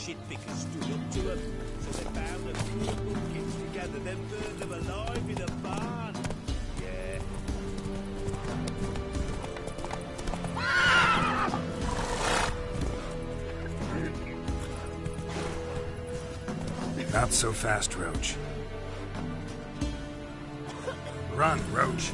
shit-pickers stood up to them, so they found a few pumpkins together, then burned them alive in a barn. Yeah. Not so fast, Roach. Run, Roach.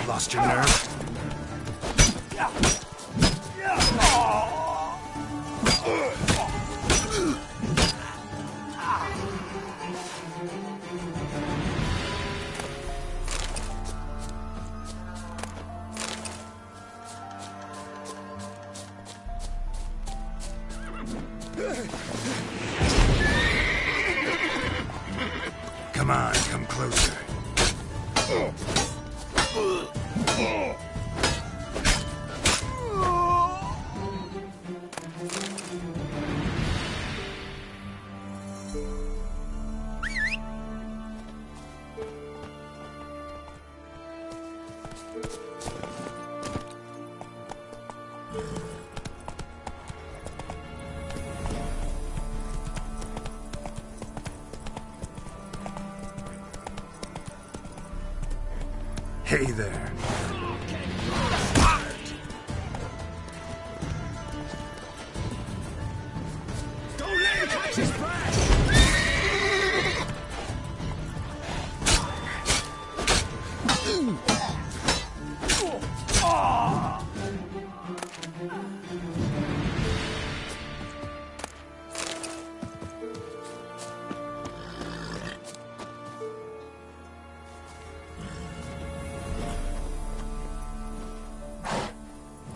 Lost your nerve? Come on, come closer. Hey there. Don't let him catch his breath!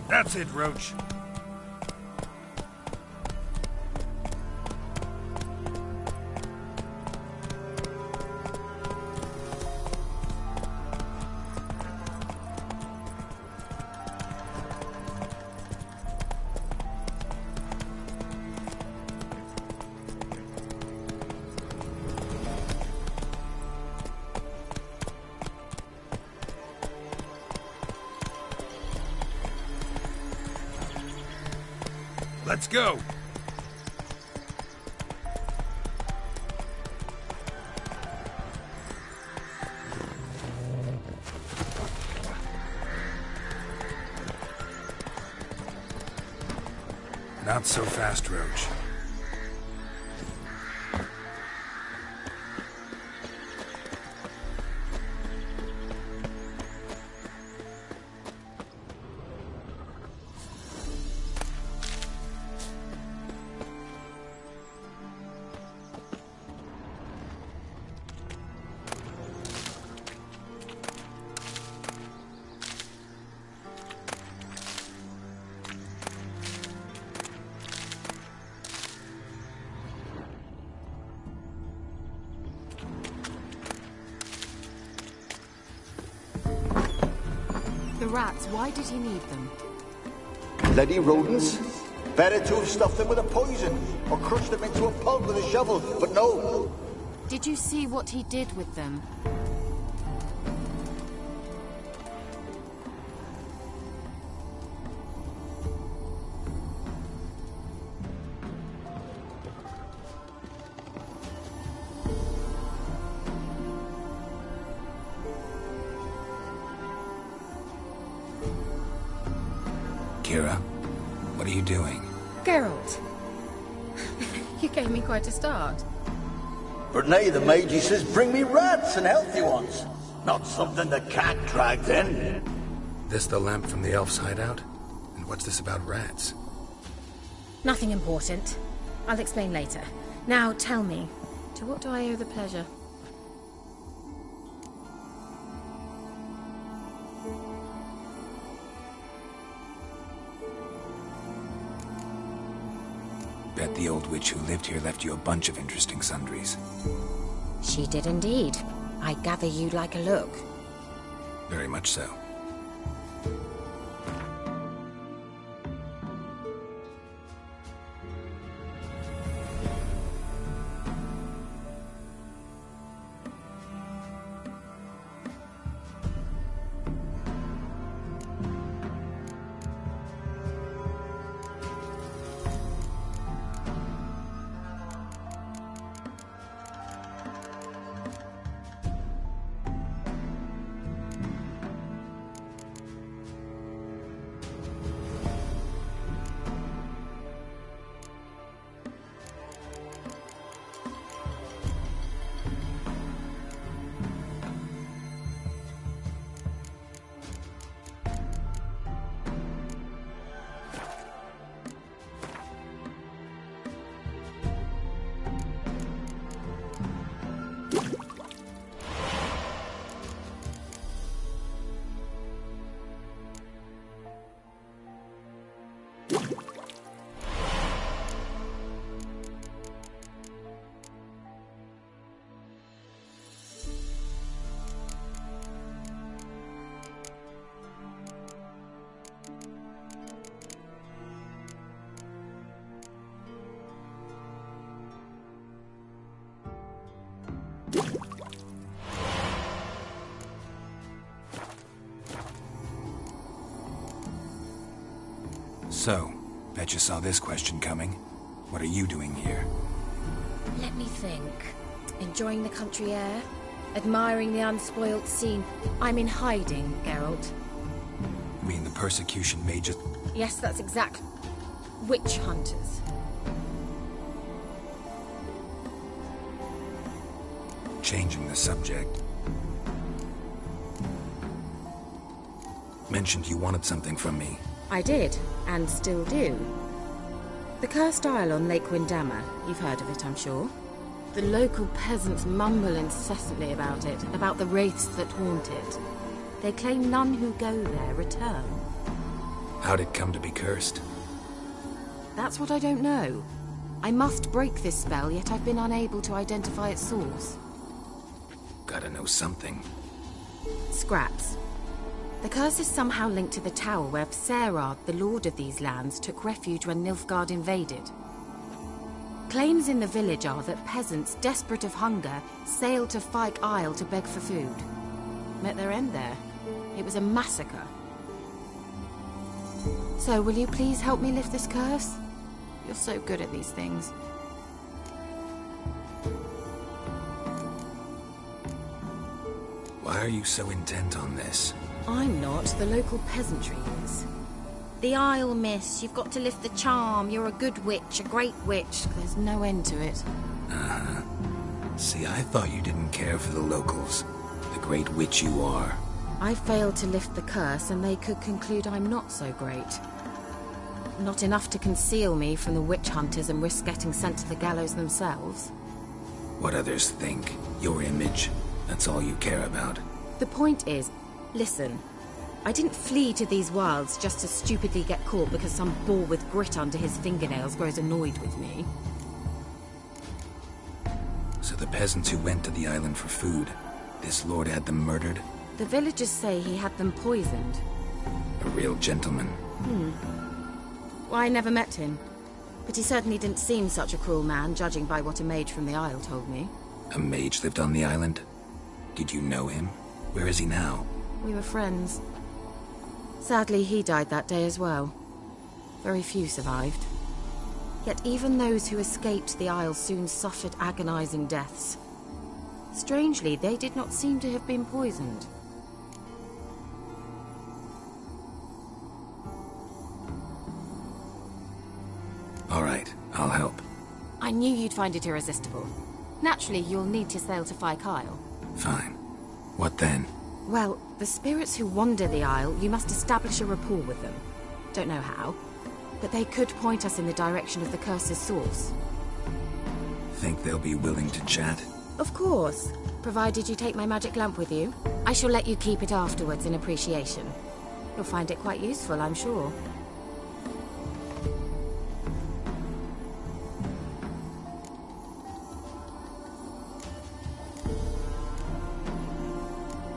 That's it, Roach. Let's go! Not so fast, Roach. The rats, why did he need them? Bloody rodents. Better to have stuffed them with a poison, or crushed them into a pulp with a shovel, but no. Did you see what he did with them? Kira, what are you doing? Geralt. You gave me quite a start. But now the mage says bring me rats and healthy ones. Not something the cat dragged in. this the lamp from the elf's hideout? And what's this about rats? Nothing important. I'll explain later. Now tell me, to what do I owe the pleasure? Bet the old witch who lived here left you a bunch of interesting sundries. She did indeed. I gather you'd like a look. Very much so. So, bet you saw this question coming. What are you doing here? Let me think. Enjoying the country air? Admiring the unspoilt scene? I'm in hiding, Geralt. You mean the persecution may just... Yes, that's exact. Witch hunters. Changing the subject. Mentioned you wanted something from me. I did, and still do. The Cursed Isle on Lake Windammer. You've heard of it, I'm sure. The local peasants mumble incessantly about it, about the wraiths that haunt it. They claim none who go there return. How'd it come to be cursed? That's what I don't know. I must break this spell, yet I've been unable to identify its source. Gotta know something. Scraps. The curse is somehow linked to the tower where Serard, the lord of these lands, took refuge when Nilfgaard invaded. Claims in the village are that peasants, desperate of hunger, sailed to Fyke Isle to beg for food. Met their end there. It was a massacre. So, will you please help me lift this curse? You're so good at these things. Why are you so intent on this? I'm not. The local peasantry is. The Isle, miss. You've got to lift the charm. You're a good witch, a great witch. There's no end to it. Uh-huh. See, I thought you didn't care for the locals. The great witch you are. I failed to lift the curse, and they could conclude I'm not so great. Not enough to conceal me from the witch hunters and risk getting sent to the gallows themselves. What others think. Your image. That's all you care about. The point is, listen, I didn't flee to these wilds just to stupidly get caught because some boar with grit under his fingernails grows annoyed with me. So the peasants who went to the island for food, this lord had them murdered? The villagers say he had them poisoned. A real gentleman. Well, I never met him, but he certainly didn't seem such a cruel man, judging by what a mage from the Isle told me. A mage lived on the island? Did you know him? Where is he now? We were friends. Sadly, he died that day as well. Very few survived. Yet even those who escaped the Isle soon suffered agonizing deaths. Strangely, they did not seem to have been poisoned. All right, I'll help. I knew you'd find it irresistible. Naturally, you'll need to sail to Fyke Isle. Fine. What then? Well, the spirits who wander the Isle, you must establish a rapport with them. Don't know how, but they could point us in the direction of the curse's source. Think they'll be willing to chat? Of course, provided you take my magic lamp with you. I shall let you keep it afterwards in appreciation. You'll find it quite useful, I'm sure.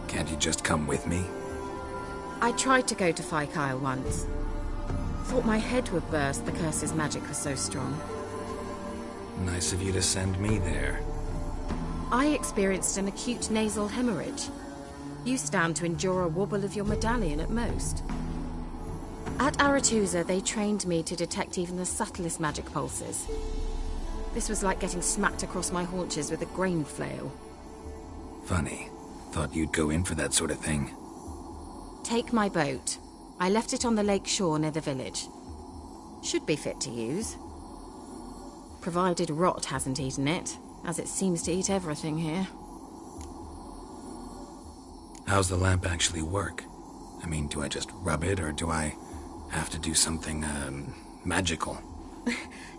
Can't you just come with me? I tried to go to Fyke Isle once. Thought my head would burst, the curse's magic was so strong. Nice of you to send me there. I experienced an acute nasal hemorrhage. You stand to endure a wobble of your medallion at most. At Aretusa, they trained me to detect even the subtlest magic pulses. This was like getting smacked across my haunches with a grain flail. Funny. Thought you'd go in for that sort of thing. Take my boat. I left it on the lake shore near the village. Should be fit to use. Provided rot hasn't eaten it, as it seems to eat everything here. How's the lamp actually work? I mean, do I just rub it, or do I have to do something, magical?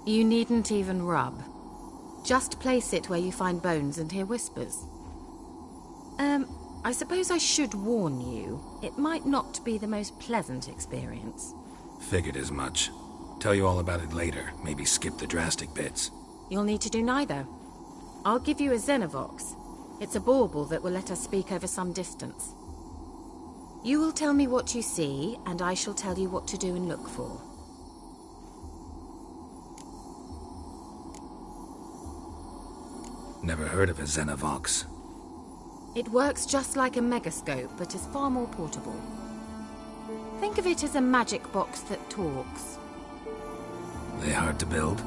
You needn't even rub. Just place it where you find bones and hear whispers. I suppose I should warn you, it might not be the most pleasant experience. Figured as much. Tell you all about it later, maybe skip the drastic bits. You'll need to do neither. I'll give you a Xenovox. It's a bauble that will let us speak over some distance. You will tell me what you see, and I shall tell you what to do and look for. Never heard of a Xenovox. It works just like a megascope, but is far more portable. Think of it as a magic box that talks. They hard to build?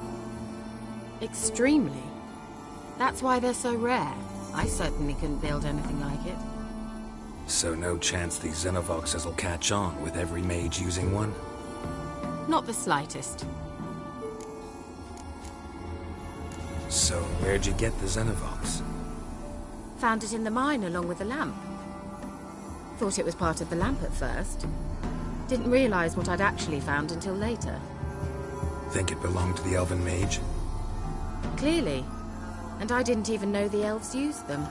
Extremely. That's why they're so rare. I certainly couldn't build anything like it. So no chance these Xenovoxes will catch on with every mage using one? Not the slightest. So where'd you get the Xenovox? Found it in the mine along with the lamp. Thought it was part of the lamp at first. Didn't realize what I'd actually found until later. Think it belonged to the elven mage? Clearly. And I didn't even know the elves used them.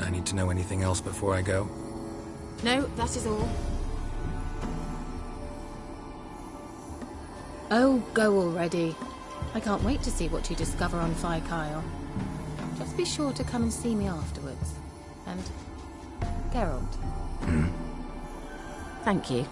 I need to know anything else before I go? No, that is all. Oh, go already. I can't wait to see what you discover on Fyke Isle. Just be sure to come and see me afterwards. And Geralt. Thank you.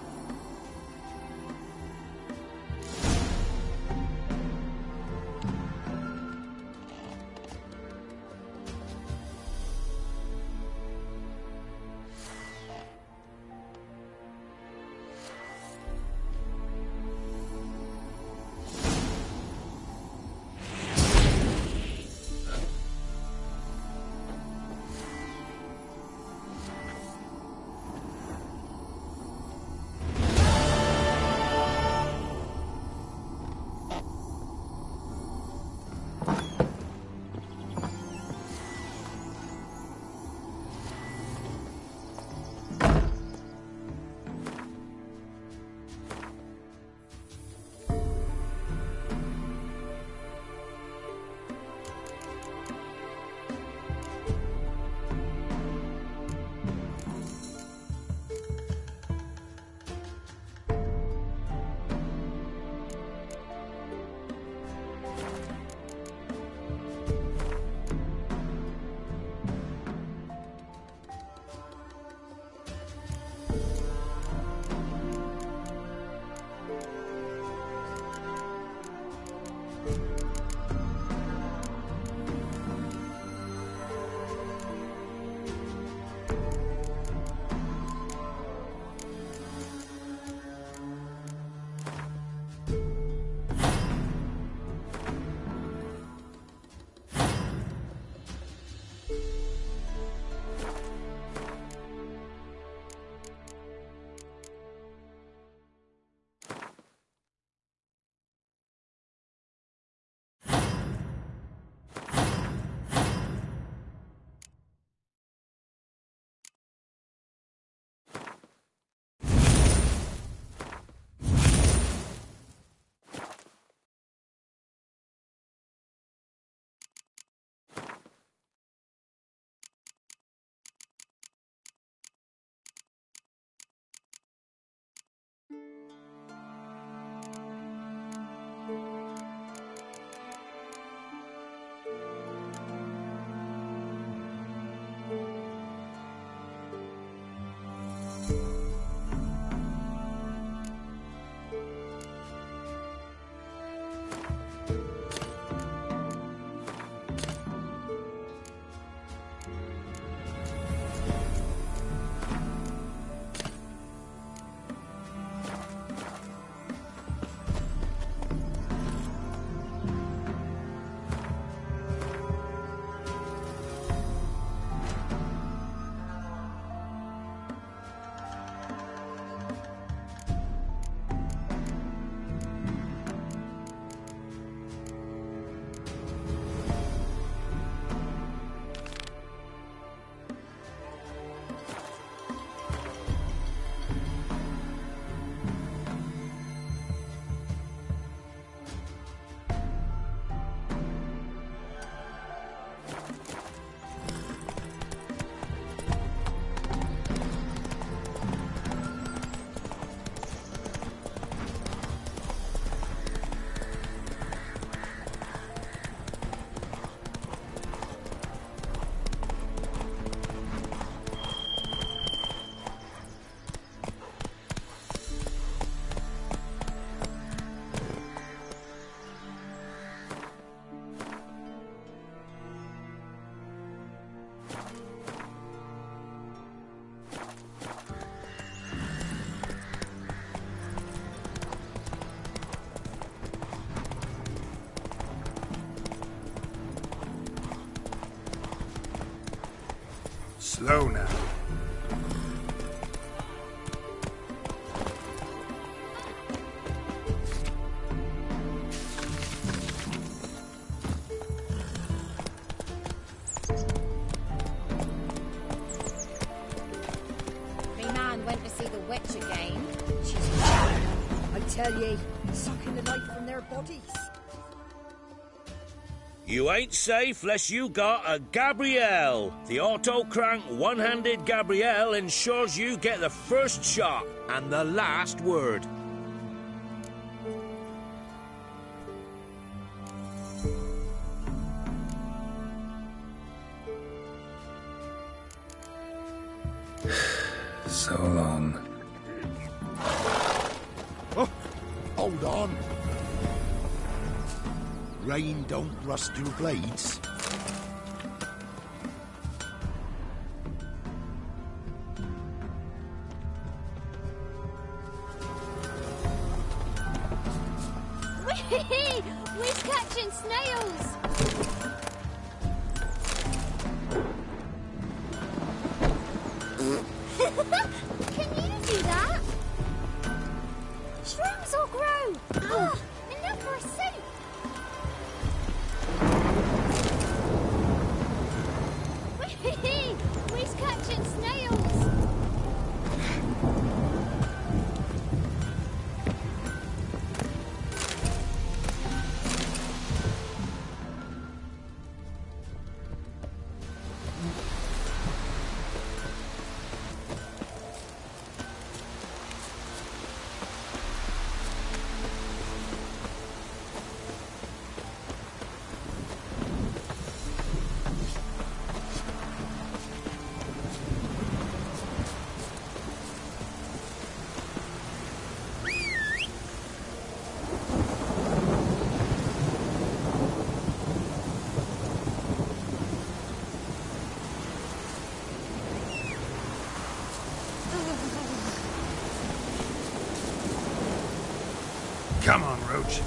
Slow now. Me man went to see the witch again. I tell ye, sucking the life from their bodies. You ain't safe less you got a Gabrielle. The auto-crank one-handed Gabrielle ensures you get the first shot and the last word. So long. Oh, hold on. Rain don't rust your blades. Whee! We're catching snails! Can you do that? Shrooms will grow! Oh, enough for a soup! Whee! We're catching snails! Come on, Roach.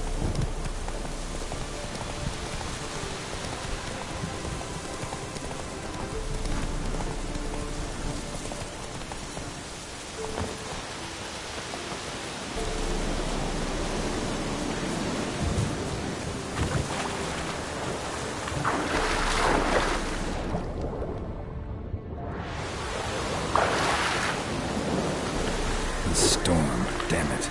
The storm, damn it.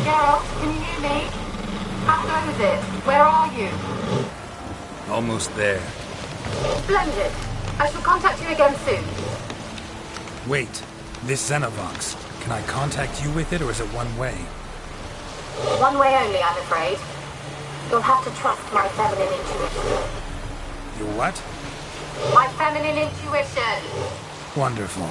Geralt, can you hear me? How close is it? Where are you? Almost there. Splendid. I shall contact you again soon. Wait, this Xenovox. Can I contact you with it, or is it one way? One way only, I'm afraid. You'll have to trust my feminine intuition. Your what? My feminine intuition! Wonderful.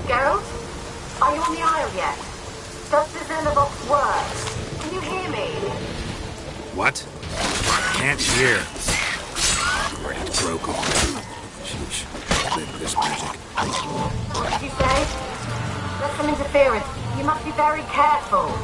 Geralt? Are you on the Isle yet? Does the Xenovox work? Can you hear me? What? Can't hear. It broke on. Sheesh. Live this magic. What did you say? There's some interference. You must be very careful.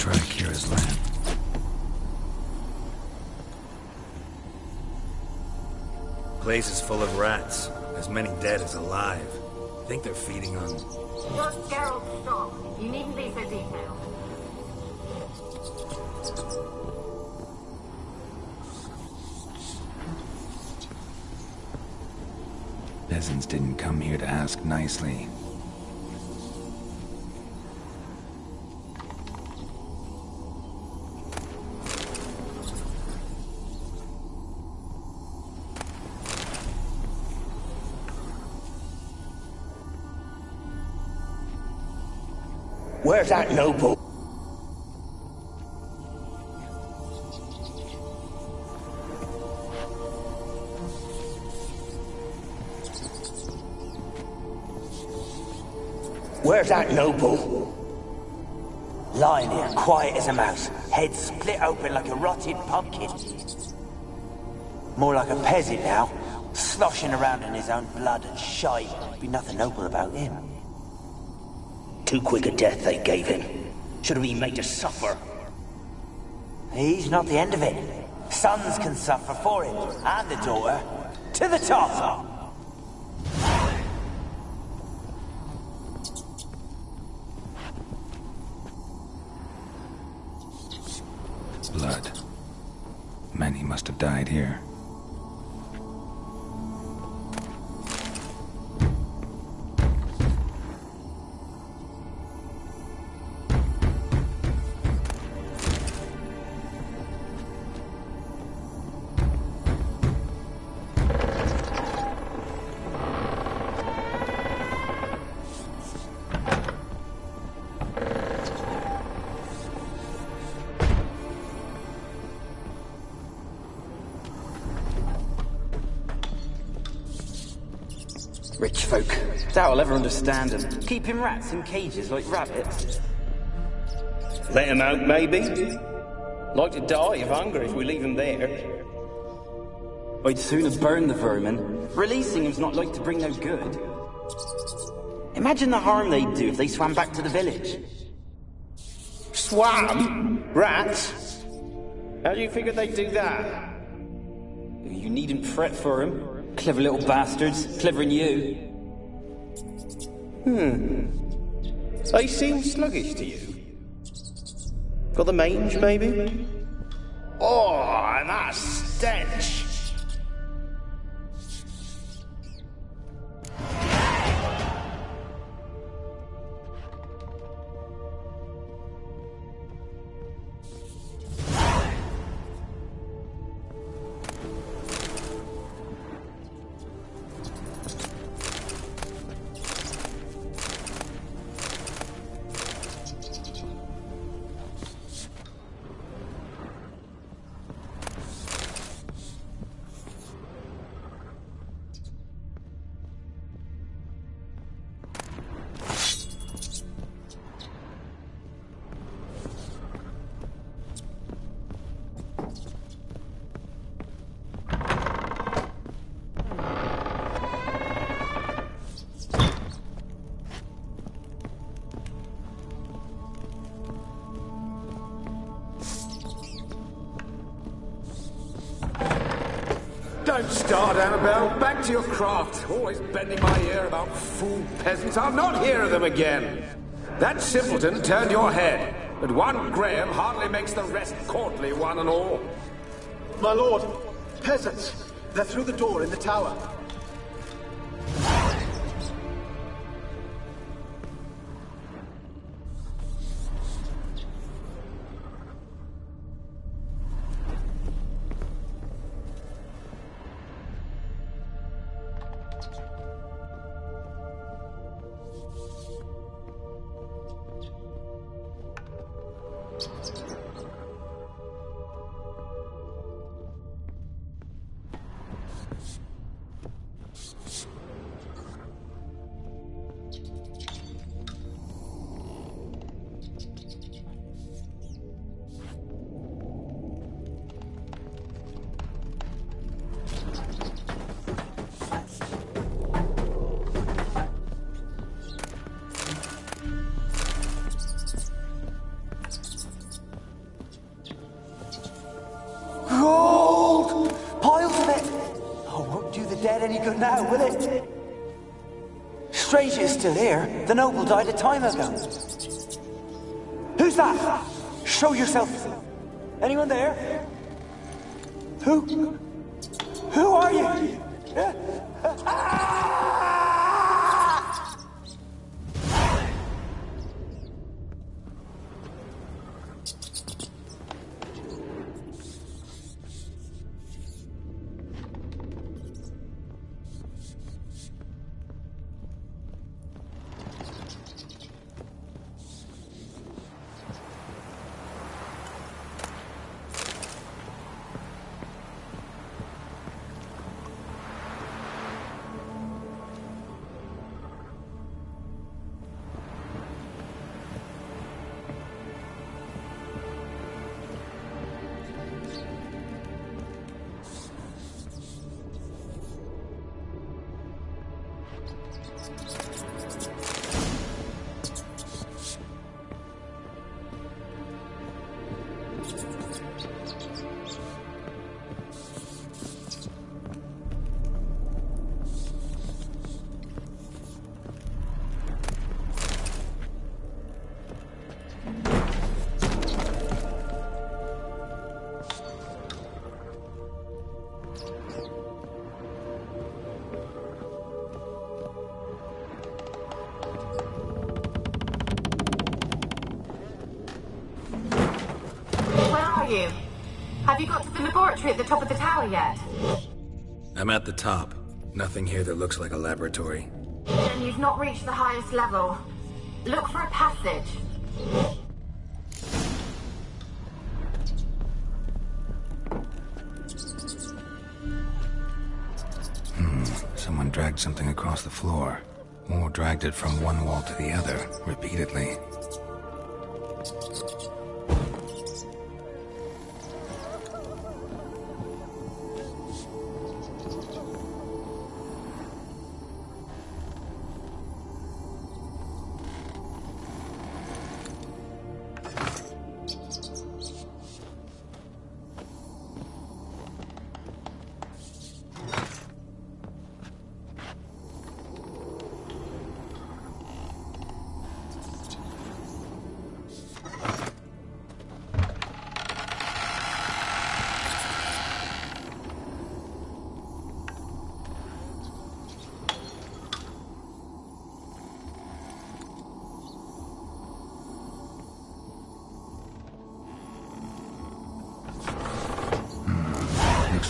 try Kira's land. Place is full of rats. As many dead as alive. I think they're feeding on... Just Geralt, stop. You needn't be so detailed. Peasants didn't come here to ask nicely. Where's that noble? Where's that noble? Lying here, quiet as a mouse, head split open like a rotted pumpkin. More like a peasant now, sloshing around in his own blood and shite. Be nothing noble about him. Too quick a death they gave him. Should have been made to suffer. He's not the end of it. Sons can suffer for him, and the daughter. To the top! Blood. Many must have died here. Rich folk. Doubt I'll ever understand them. Keeping rats in cages like rabbits. Let him out, maybe? Like to die of hunger if we leave him there. I'd sooner burn the vermin. Releasing him's not like to bring no good. Imagine the harm they'd do if they swam back to the village. Swam? Rats? How do you figure they'd do that? You needn't fret for him. Clever little bastards. Clever than you. They seem sluggish to you. Got the mange, maybe? Oh, and that stench! Don't start, Annabelle. Back to your craft. Always bending my ear about fool peasants. I'll not hear of them again. That simpleton turned your head, but one Graham hardly makes the rest courtly, one and all. My lord, peasants. They're through the door in the tower. good now, will it? Strange it's still here. The noble died a time ago. Who's that? Show yourself. Anyone there? Who are you? Have you got to the laboratory at the top of the tower yet? I'm at the top. Nothing here that looks like a laboratory. Then you've not reached the highest level. Look for a passage. Someone dragged something across the floor. Or dragged it from one wall to the other, repeatedly.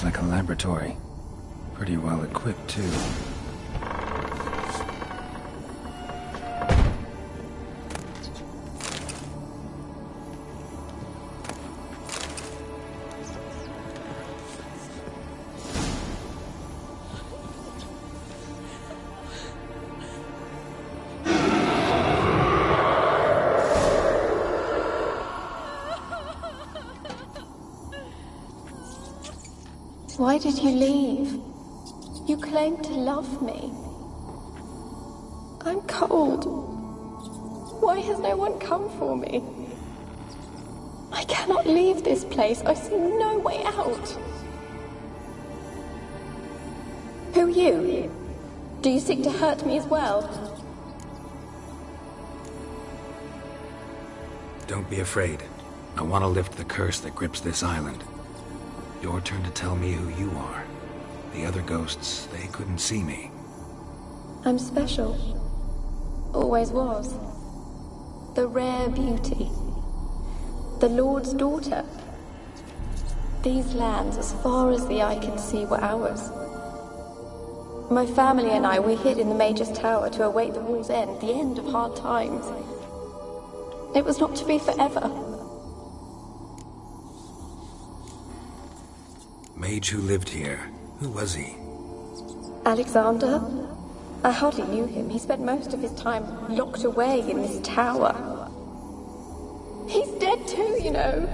Like a laboratory. Pretty well equipped, too. Why did you leave? You claimed to love me. I'm cold. Why has no one come for me? I cannot leave this place. I see no way out. Who are you? Do you seek to hurt me as well? Don't be afraid. I want to lift the curse that grips this island. Your turn to tell me who you are. The other ghosts, they couldn't see me. I'm special. Always was. The rare beauty. The Lord's daughter. These lands, as far as the eye can see, were ours. My family and I, we hid in the Major's Tower to await the war's end, the end of hard times. It was not to be forever. Mage who lived here. Who was he? Alexander? I hardly knew him. He spent most of his time locked away in this tower. He's dead too, you know.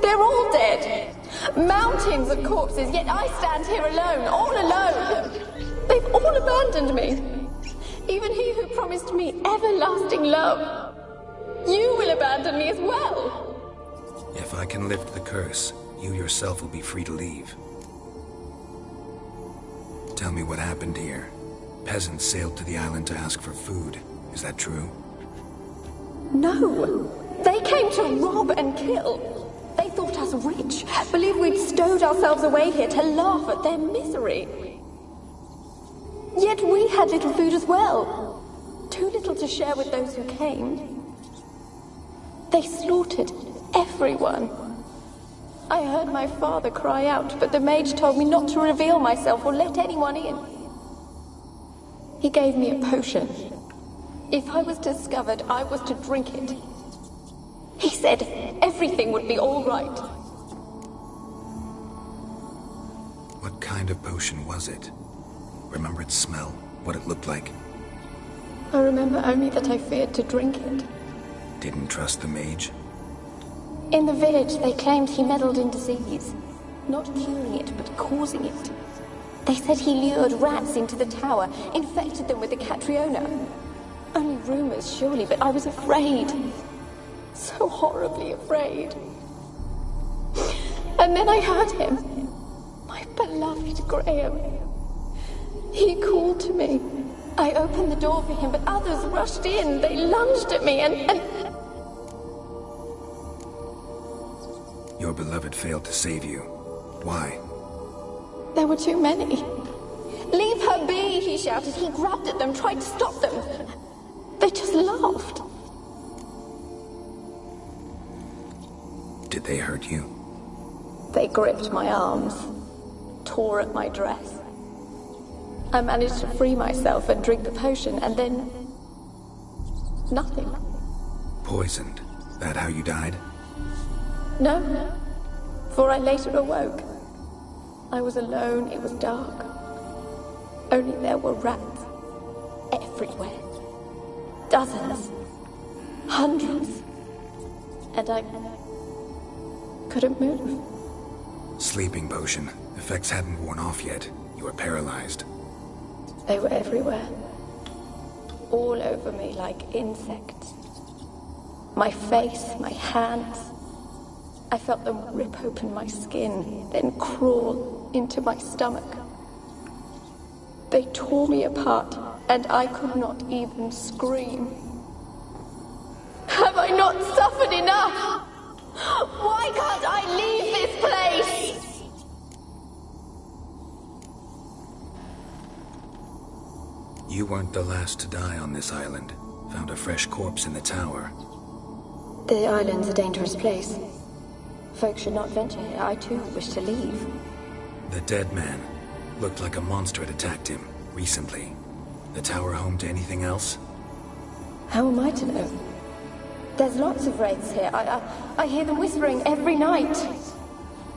They're all dead. Mountains of corpses, yet I stand here alone, all alone. They've all abandoned me. Even he who promised me everlasting love. You will abandon me as well. If I can lift the curse, you yourself will be free to leave. Tell me what happened here. Peasants sailed to the island to ask for food. Is that true? No! They came to rob and kill. They thought us rich, believed we'd stowed ourselves away here to laugh at their misery. Yet we had little food as well. Too little to share with those who came. They slaughtered everyone. I heard my father cry out, but the mage told me not to reveal myself or let anyone in. He gave me a potion. If I was discovered, I was to drink it. He said everything would be all right. What kind of potion was it? Remember its smell? What it looked like? I remember only that I feared to drink it. Didn't trust the mage? In the village, they claimed he meddled in disease. Not curing it, but causing it. They said he lured rats into the tower, infected them with the Catriona. Only rumors, surely, but I was afraid. So horribly afraid. And then I heard him. My beloved Graham. He called to me. I opened the door for him, but others rushed in. They lunged at me and... Your beloved failed to save you. Why? There were too many. Leave her be, he shouted. He grabbed at them, tried to stop them. They just laughed. Did they hurt you? They gripped my arms, tore at my dress. I managed to free myself and drink the potion, and then... nothing. Poisoned? That how you died? No, for I later awoke. I was alone, it was dark. Only there were rats everywhere. Dozens. Hundreds. And I couldn't move. Sleeping potion. Effects hadn't worn off yet. You were paralyzed. They were everywhere. All over me like insects. My face, my hands. I felt them rip open my skin, then crawl into my stomach. They tore me apart, and I could not even scream. Have I not suffered enough? Why can't I leave this place? You weren't the last to die on this island. Found a fresh corpse in the tower. The island's a dangerous place. Folks should not venture here. I too wish to leave. The dead man. Looked like a monster had attacked him, recently. The tower home to anything else? How am I to know? There's lots of wraiths here. I hear them whispering every night.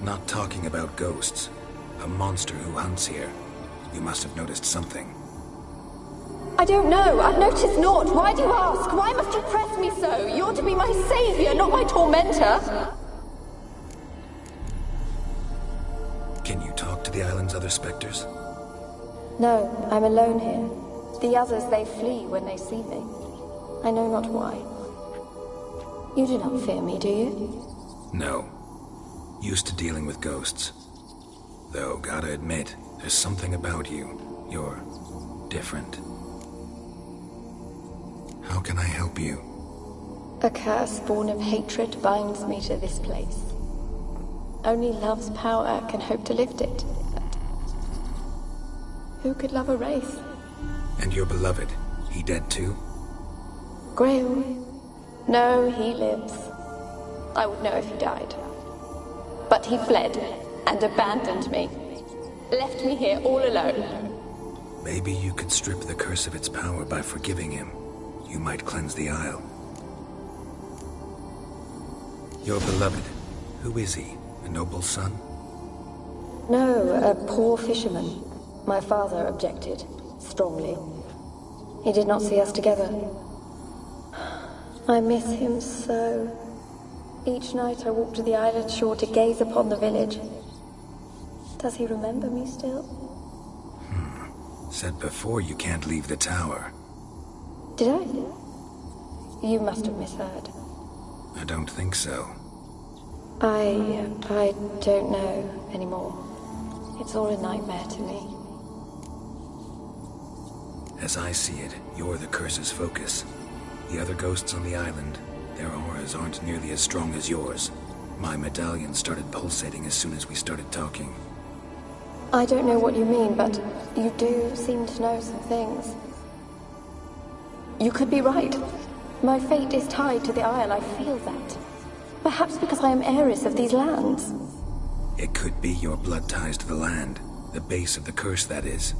Not talking about ghosts. A monster who hunts here. You must have noticed something. I don't know. I've noticed naught. Why do you ask? Why must you press me so? You're to be my savior, not my tormentor. Can you talk to the island's other specters? No, I'm alone here. The others, they flee when they see me. I know not why. You do not fear me, do you? No. Used to dealing with ghosts. Though, gotta admit, there's something about you. You're different. How can I help you? A curse born of hatred binds me to this place. Only love's power can hope to lift it. But who could love a wraith? And your beloved, he dead too? Graham? No, he lives. I would know if he died. But he fled and abandoned me. Left me here all alone. Maybe you could strip the curse of its power by forgiving him. You might cleanse the isle. Your beloved, who is he? A noble son? No, a poor fisherman. My father objected, strongly. He did not see us together. I miss him so. Each night I walk to the island shore to gaze upon the village. Does he remember me still? Said before you can't leave the tower. Did I? You must have misheard. I don't think so. I don't know anymore. It's all a nightmare to me. As I see it, you're the curse's focus. The other ghosts on the island, their auras aren't nearly as strong as yours. My medallion started pulsating as soon as we started talking. I don't know what you mean, but you do seem to know some things. You could be right. My fate is tied to the Isle, I feel that. Perhaps because I am heiress of these lands. It could be your blood ties to the land, the base of the curse, that is.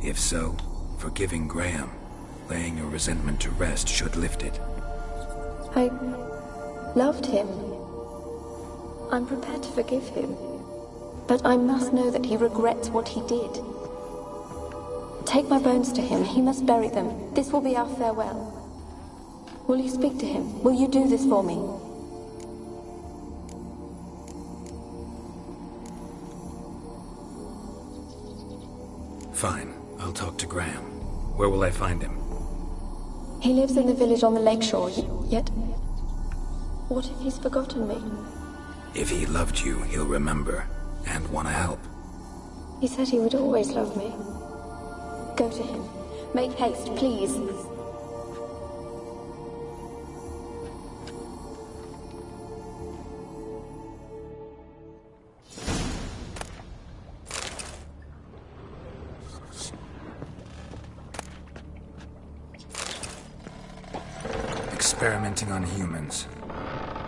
If so, forgiving Graham, laying your resentment to rest should lift it. I loved him. I'm prepared to forgive him. But I must know that he regrets what he did. Take my bones to him. He must bury them. This will be our farewell. Will you speak to him? Will you do this for me? Fine. I'll talk to Graham. Where will I find him? He lives in the village on the lakeshore, yet... What if he's forgotten me? If he loved you, he'll remember, and want to help. He said he would always love me. Go to him. Make haste, please. Experimenting on humans.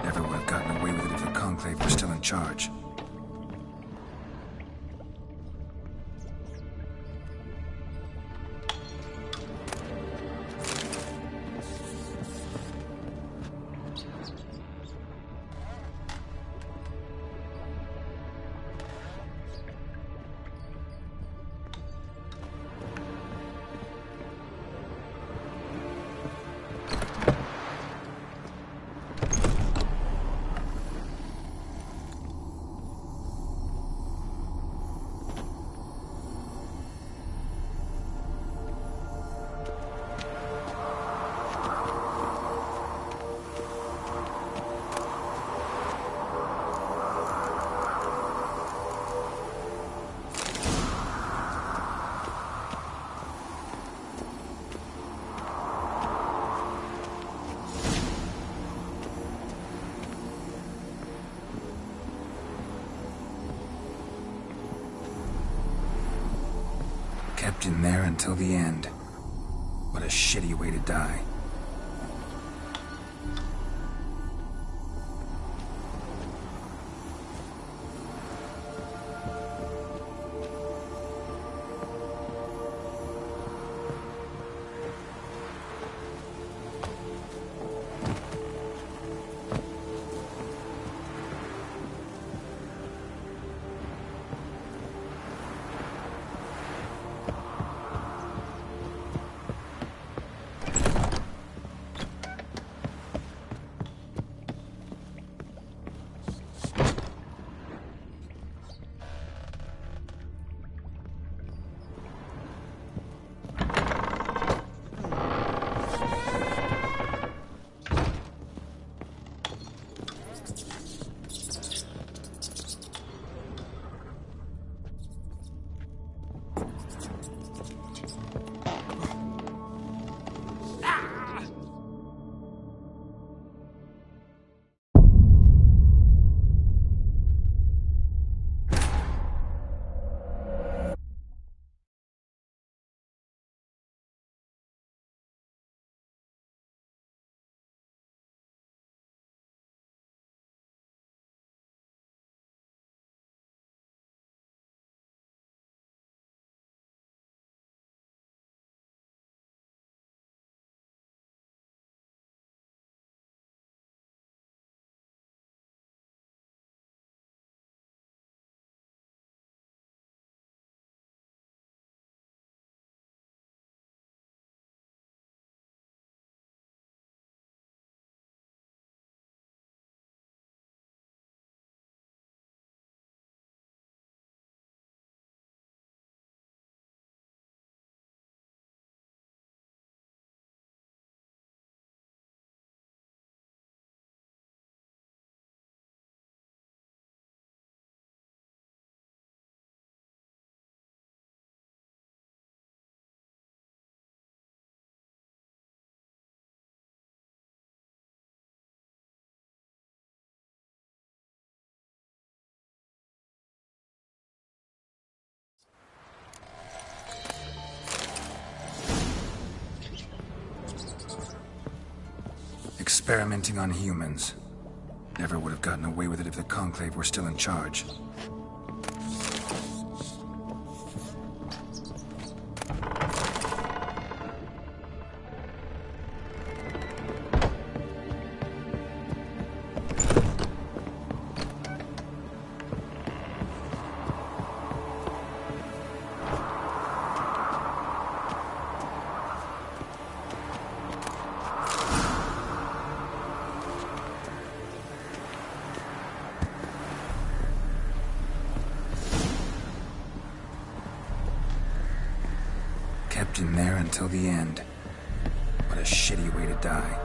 Never would have gotten away with it if the Conclave were still in charge. Kept in there until the end. What a shitty way to die. Experimenting on humans. Never would have gotten away with it if the Conclave were still in charge. Kept in there until the end. What a shitty way to die.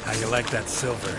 How you like that silver?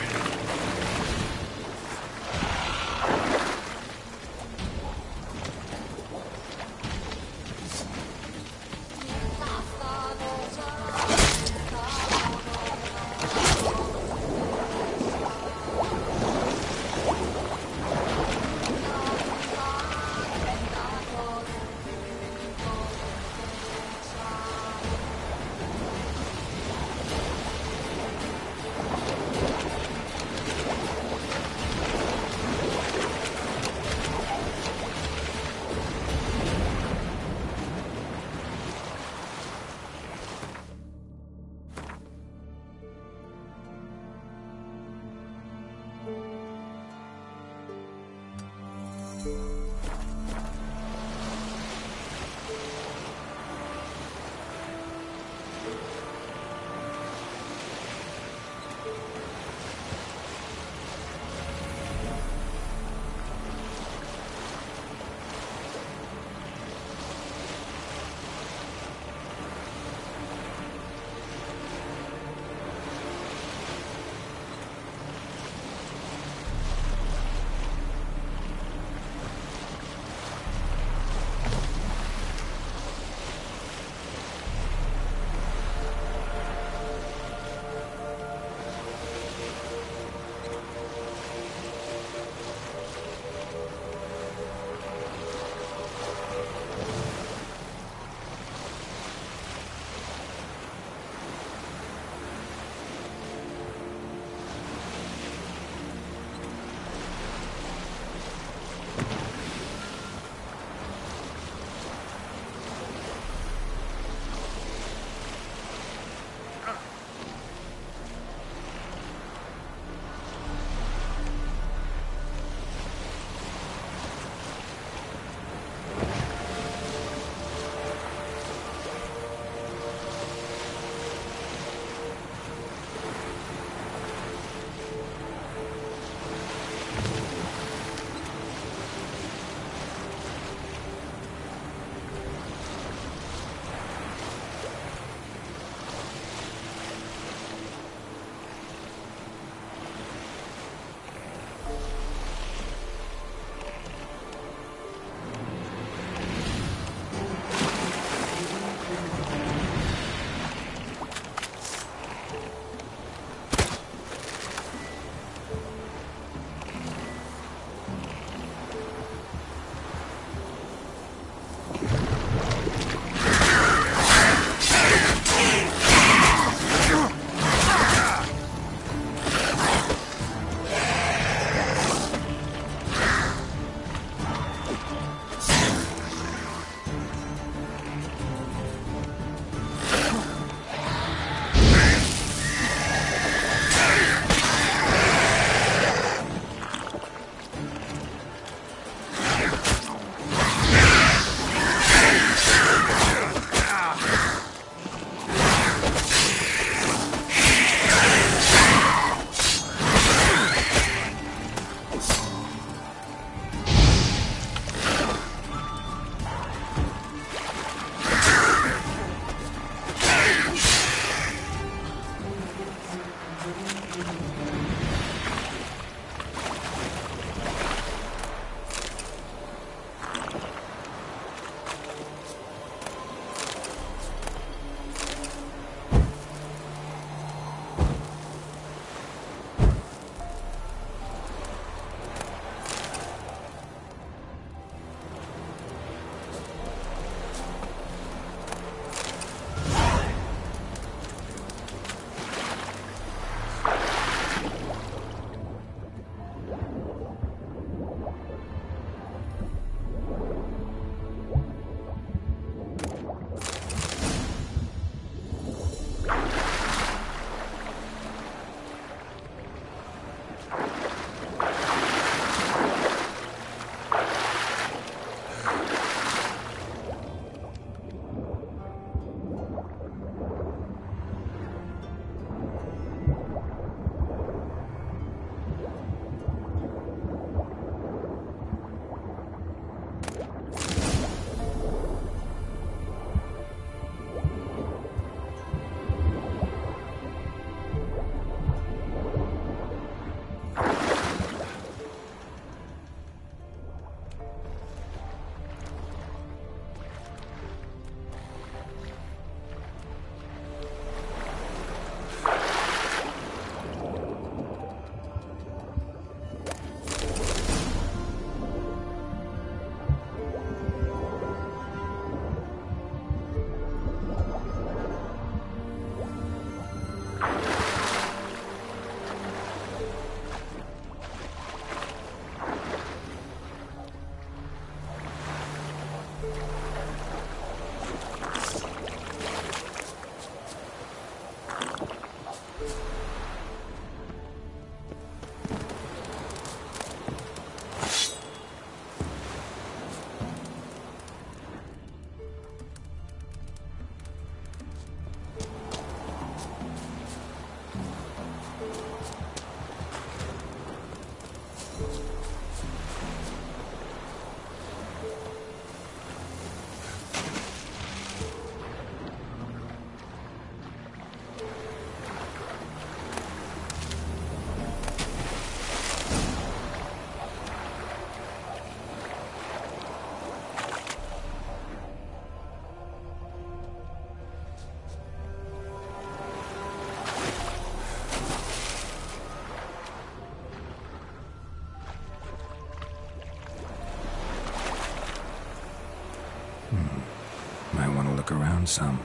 Might want to look around some.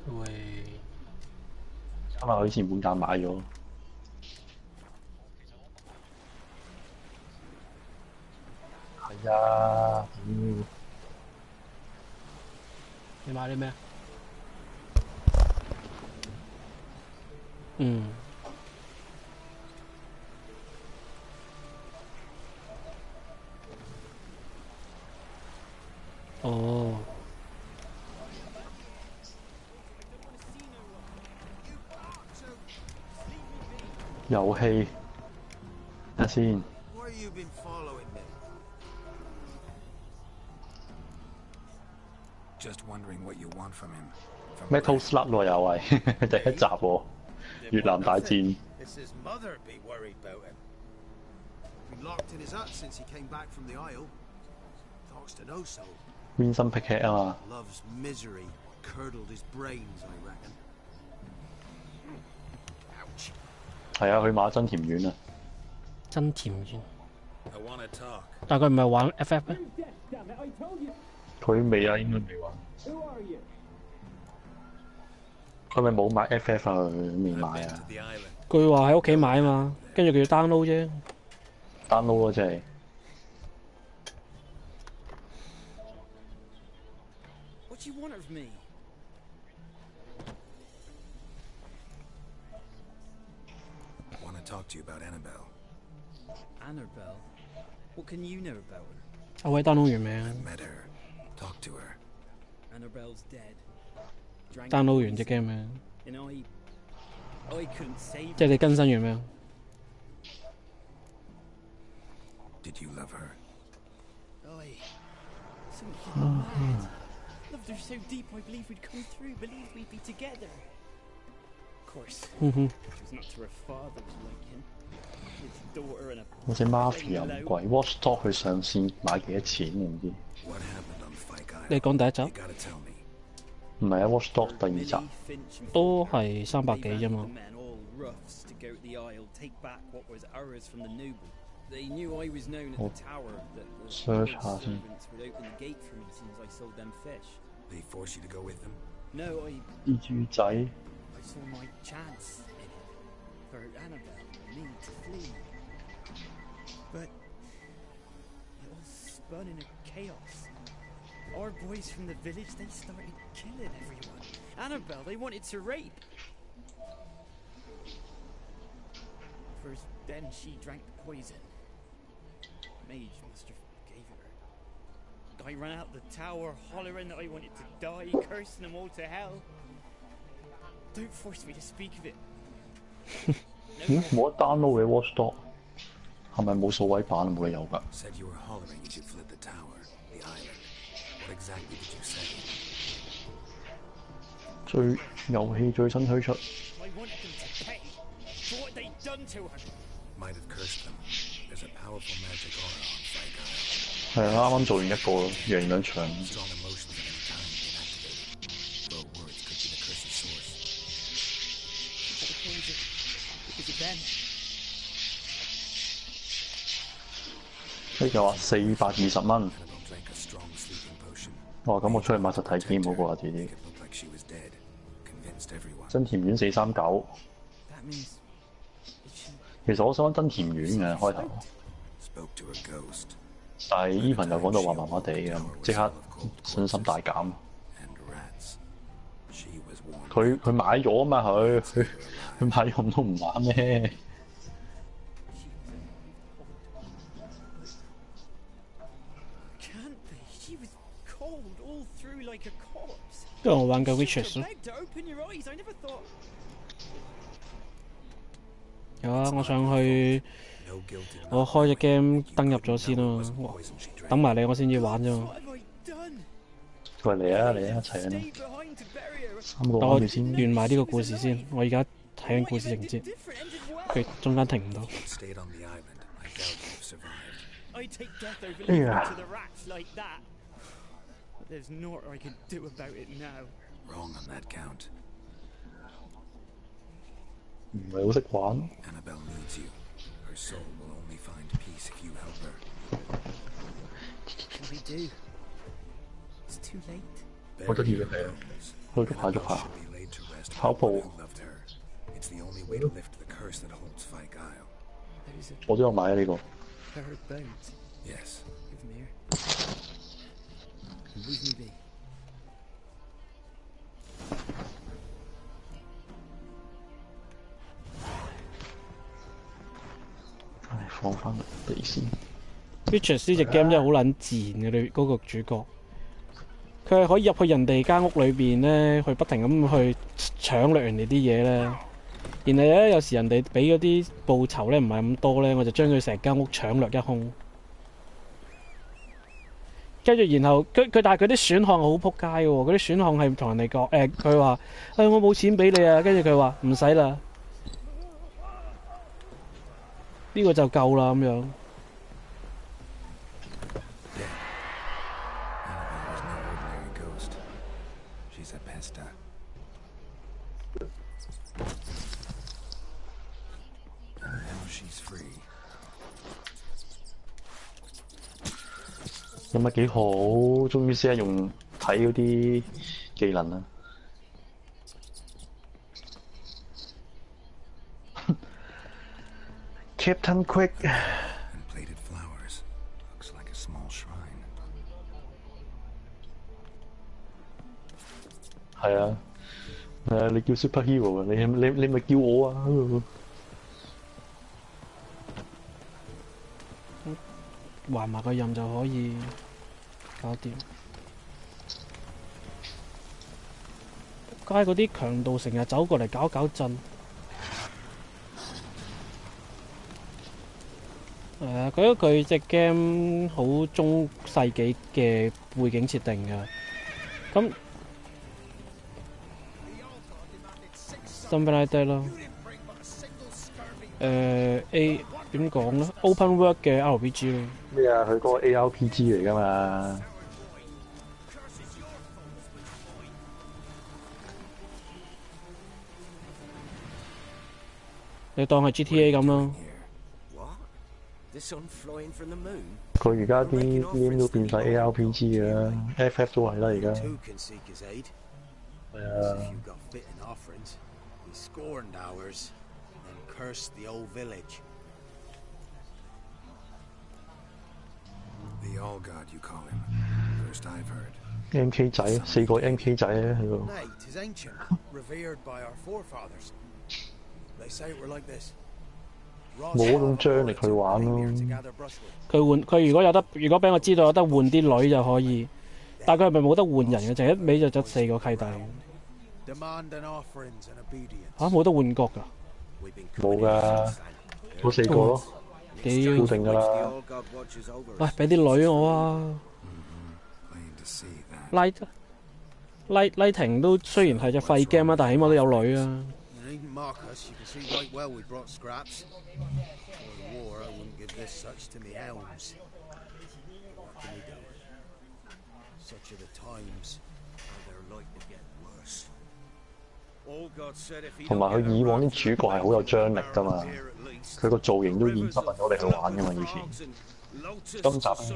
喂，因為佢以前半價買咗。係啊，你買啲咩？嗯。哦。遊戲，睇下先。Metal Slug 喎又係第一集喎，越南大戰。Vincent Pickett 啊嘛。係啊，佢買真田丸啊。真田丸。但佢唔係玩 FF 咩？佢未啊，應該未玩。佢咪冇買 FF 啊？佢未買啊？佢話喺屋企買啊嘛，跟住佢要 download 啫。download 咯，即係。What do you want of me? Want to talk to you about Annabelle. Annabelle? What can you know about her? 阿偉 download 完未啊 Met her. Talk to her. Annabelle's dead. download 完隻 game 咩？ And I couldn't save. 即係你更新完未啊 Did you love her? Something mad. Loved her so deep I believed we'd come through, believed we'd be together. Of course, it was not to her father's liking. His daughter and a 我隻 Mafia 唔貴 ，Watchdog 佢上線買幾多錢唔知？你講第一集？唔係啊 ，Watchdog 第二集都係300幾啫嘛。They knew I was known at the tower, that the servants would open the gate for me as soon as I sold them fish. They force you to go with them? No, I 蜘蛛仔 saw my chance in it for Annabelle and me to flee. But it all spun in a chaos. Our boys from the village, they started killing everyone. Annabelle, they wanted to rape. First, then she drank the poison. Mage must have gave it her. I ran out the tower, hollering that I wanted to die, cursing them all to hell. Don't force me to speak of it. 冇得 download 嘅 Watchdog 係咪冇數位版？冇理由㗎。Said you were hollering as you fled the tower, the island. What exactly did you say? 遊戲最新推出。I wanted them to pay for what they'd done to her. Might have cursed them. There's a powerful magic aura on Fike Isle. 係啊，啱啱做完一個贏兩場。Strong emotions at any time inactivated. Your words could be the curse's source. Is it Ben? 呢就話420蚊。哦，咁我出去買實體機好過啊，自己。真田丸439。其實我想揾真田丸嘅開頭，但係 Even 又講到話麻麻地咁，即刻信心大減。佢買咗啊嘛，佢買咗都唔玩咩？因為我玩緊 witcher3 咯。有啊，我上去，我開隻 game 登入咗先咯，等埋你我先至玩啫嘛。佢嚟啊嚟啊，一齊啊！3個等我完埋呢個故事先，我而家睇緊故事情節，佢中間停唔到。哎呀！ There's naught I can do about it now. Wrong on that count. 唔係好識玩。Annabelle needs you. Her soul will only find peace if you help her. What can we do? It's too late. 我都要係啊，去捉下捉下。跑步。我都有買啊呢個。Yes. Give me here. Leave me be. 放翻地先。witcher3 呢隻 game 真係好撚賤嘅，你嗰個主角，佢係可以入去人哋間屋裏邊咧，去不停咁去搶掠人哋啲嘢咧。然後咧，有時人哋俾嗰啲報酬咧唔係咁多咧，我就將佢成間屋搶掠一空。跟住然後但係佢啲選項好撲街嘅喎，嗰啲選項係同人哋講佢話我冇錢俾你啊，跟住佢話唔使啦。呢個就夠啦咁樣。有乜幾好？終於識得用睇嗰啲技能啦。Captain Quick。係啊，你叫 superhero 啊？你咪叫我啊！還埋個任就可以搞掂。街嗰啲強盜成日走過嚟搞震。佢隻 game 好中世紀嘅背景設定嘅，咁something like that 咯。點講咧 ？Open World 嘅 RPG 咯。咩啊？佢嗰個 ARPG 嚟㗎嘛？你當係 GTA 咁咯。佢而家啲 game 都變晒 ARPG 嘅啦 ，FF 都係啦而家。係啊。The All God, you call him. First I've heard. MK 仔，4個 MK 仔咧喺度。It is ancient, revered by our forefathers. They say it were like this. 冇嗰種張力去玩咯。佢如果俾我知道有得換啲女就可以，但係佢係咪冇得換人嘅？就一味就得4個契弟。冇得換角㗎？冇㗎，嗰4個咯。固定㗎啦。喂，俾啲女我啊！拉廷都雖然係隻廢 game 啊，但係起碼都有女啊。同埋佢以往啲主角係好有張力㗎嘛。佢個造型都已經吸引咗你去玩㗎嘛，以前。今集嘅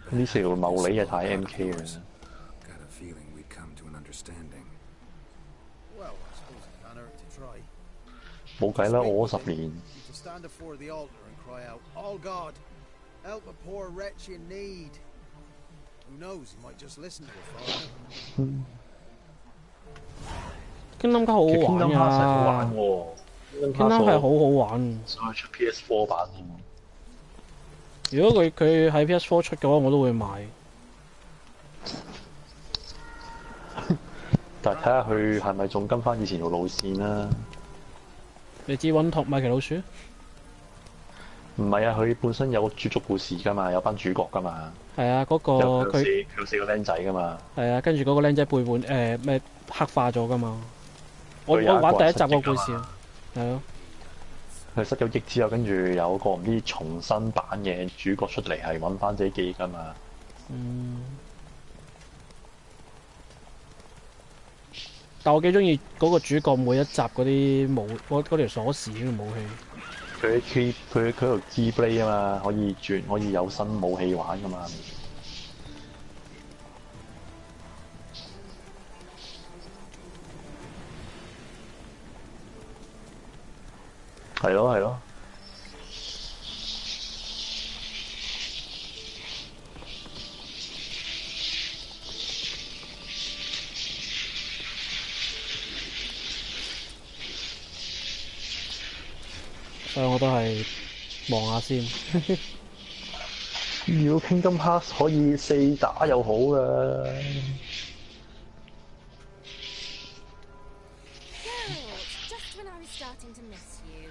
呢條茂利就太 MK 啦。冇計啦，我10年。Kingdom 卡好好玩啊 ！Kingdom 係好好玩。想去出 PS4 版添。如果佢喺 PS4 出嘅話，我都會買。但係睇下佢係咪仲跟翻以前條路線啦。你知揾托米奇老鼠？唔係啊，佢本身有個主軸故事㗎嘛，有班主角㗎嘛。係啊，嗰個佢有4個僆仔㗎嘛。係啊，跟住嗰個僆仔背叛咩黑化咗㗎嘛。我玩第一集個故事，係咯。佢失咗憶之後，跟住有個唔知重新版嘅主角出嚟，係揾翻自己記憶㗎嘛。但我幾中意嗰個主角每一集嗰啲嗰條鎖匙嗰個武器。佢條 Keyblade 啊嘛，可以有新武器玩㗎嘛。係咯係咯。所以我都係望下先。如果 Kingdom Hearts 可以4打又好啊。Just when I was starting to miss you.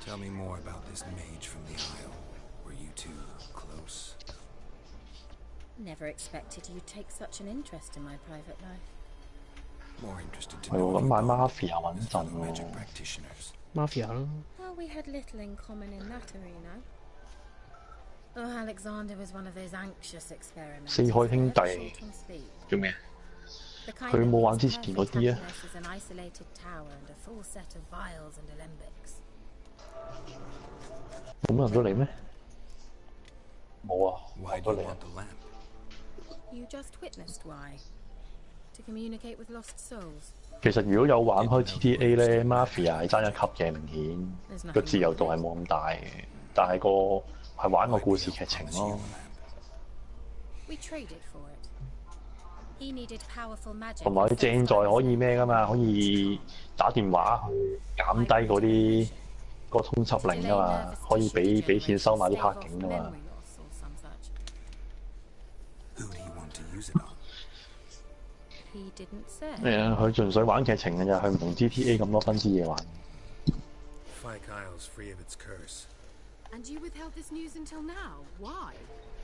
Tell me more about this mage from the Isle. Were you two close? Never expected you'd take such an interest in my private life. More interested to 係 know 喎，咁買 Mafia 穩 as 陣 fellow magic 喎。practitioners. Mafia 咯。Well, we had little in common in that arena. Oh, Alexander was one of those anxious experiments. 四海兄弟叫咩？佢冇玩之前嗰啲啊。An isolated tower and a full set of vials and alembics. 冇乜人都嚟咩？冇啊，Why do you want the lamp? You just witnessed why. To communicate with lost souls. 其實如果有玩開 GTA 咧 ，Mafia 係爭一級嘅，明顯個自由度係冇咁大嘅，但係係玩個故事劇情咯。We traded for it. He needed powerful magic. 同埋佢正在可以咩㗎嘛？可以打電話去減低嗰個通緝令㗎嘛？可以俾錢收買啲黑警㗎嘛？ Who do you want to use it on? He didn't say. 係啊，佢純粹玩劇情嘅咋，佢唔同 GTA 咁多分支嘢玩。Fyke Isle's free of its curse. And you withheld this news until now? Why?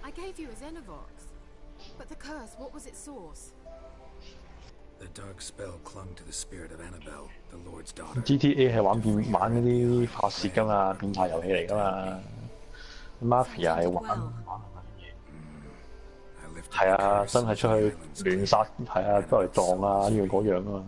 I gave you a Xenovox. But the curse, what was its source? The dark spell clung to the spirit of Annabelle, the Lord's daughter. GTA 係玩嗰啲發泄㗎嘛，變態遊戲嚟㗎嘛。Mafia 係玩係啊，真係出去亂殺，係啊，周圍撞啊，呢樣嗰樣啊嘛。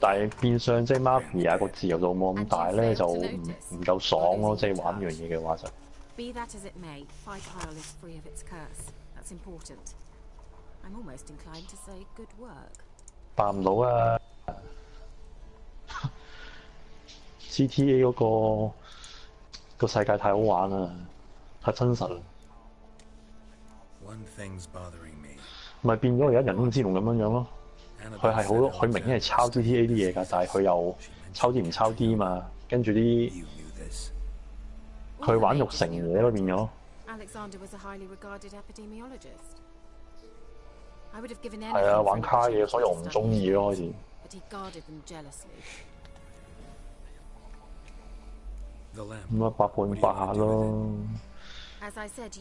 但係變相即係 Mafia 個自由度冇咁大咧，就唔夠爽咯，即係玩呢樣嘢嘅話就。Be that as it may, Fyke Isle is free of its curse. That's important. I'm almost inclined to say good work. 扮唔到啊！GTA 嗰個世界太好玩啦，太真實啦。One thing's bothering me. 咪變咗而家人工智能咁樣咯。佢係佢明顯係抄 GTA 啲嘢㗎，但係佢又抄啲唔抄啲嘛。跟住佢玩育成嘢咯，變咗。Alexander was a highly regarded epidemiologist. I would have given anything. 係啊，玩卡嘢，所以我唔中意咯開始。But he guarded them jealously. 咁啊，百半百下咯。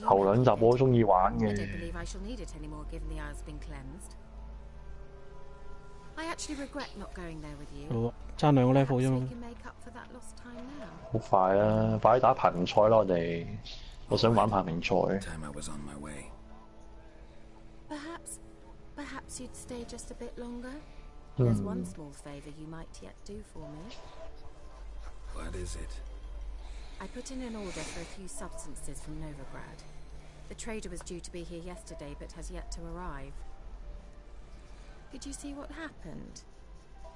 頭兩集我都中意玩嘅。好，爭2個 level 啫嘛。好快啊！快啲打排名賽啦，我哋。我想玩排名賽。Perhaps you'd stay just a bit longer. There's one small favor you might yet do for me. What is it? I put in an order for a few substances from Novigrad. The trader was due to be here yesterday, but has yet to arrive. Could you see what happened?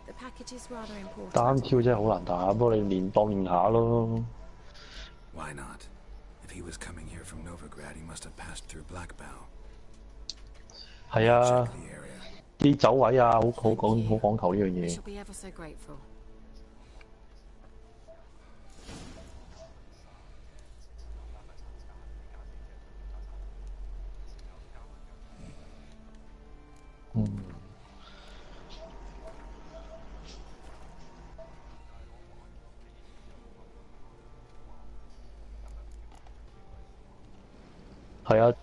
The package is rather important. 單挑真係好難打，不過你練下咯。Why not? If he was coming here from Novigrad, he must have passed through Blackbow. 係啊，啲走位啊，好講求呢樣嘢。She'll be ever so grateful. 係啊。